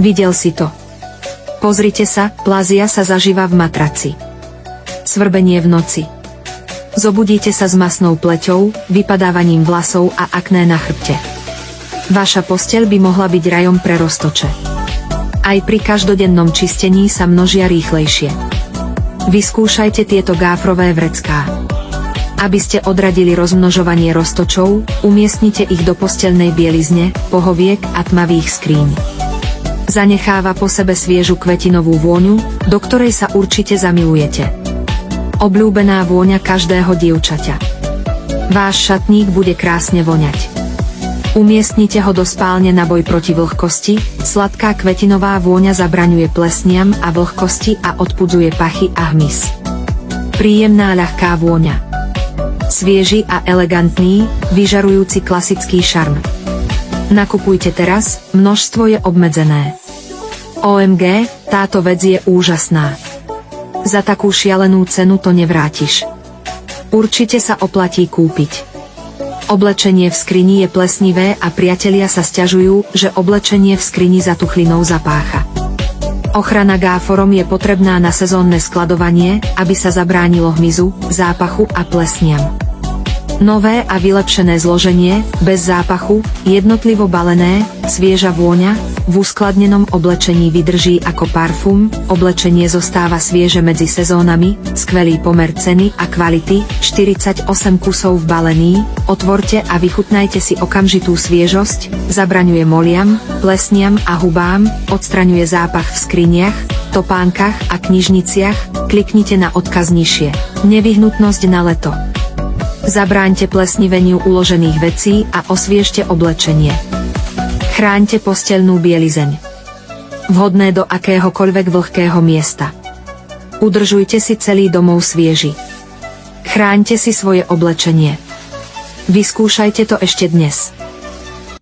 Videl si to. Pozrite sa, plázia sa zaživa v matraci. Svrbenie v noci. Zobudíte sa s masnou pleťou, vypadávaním vlasov a akné na chrbte. Vaša posteľ by mohla byť rajom pre roztoče. Aj pri každodennom čistení sa množia rýchlejšie. Vyskúšajte tieto gáfrové vrecká. Aby ste odradili rozmnožovanie roztočov, umiestnite ich do posteľnej bielizne, pohoviek a tmavých skríň. Zanecháva po sebe sviežu kvetinovú vôňu, do ktorej sa určite zamilujete. Obľúbená vôňa každého dievčaťa. Váš šatník bude krásne voňať. Umiestnite ho do spálne na boj proti vlhkosti, sladká kvetinová vôňa zabraňuje plesniam a vlhkosti a odpudzuje pachy a hmyz. Príjemná ľahká vôňa. Svieži a elegantný, vyžarujúci klasický šarm. Nakupujte teraz, množstvo je obmedzené. OMG, táto vec je úžasná. Za takú šialenú cenu to nevrátiš. Určite sa oplatí kúpiť. Oblečenie v skrini je plesnivé a priatelia sa sťažujú, že oblečenie v skrini za tuchlinou zapácha. Ochrana gáforom je potrebná na sezónne skladovanie, aby sa zabránilo hmyzu, zápachu a plesniam. Nové a vylepšené zloženie, bez zápachu, jednotlivo balené, svieža vôňa, v uskladnenom oblečení vydrží ako parfum, oblečenie zostáva svieže medzi sezónami, skvelý pomer ceny a kvality, 48 kusov v balení, otvorte a vychutnajte si okamžitú sviežosť, zabraňuje moliam, plesniam a hubám, odstraňuje zápach v skriniach, topánkach a knižniciach, kliknite na odkaz nižšie. Nevyhnutnosť na leto. Zabráňte plesniveniu uložených vecí a osviežte oblečenie. Chráňte posteľnú bielizeň. Vhodné do akéhokoľvek vlhkého miesta. Udržujte si celý domov svieži. Chráňte si svoje oblečenie. Vyskúšajte to ešte dnes.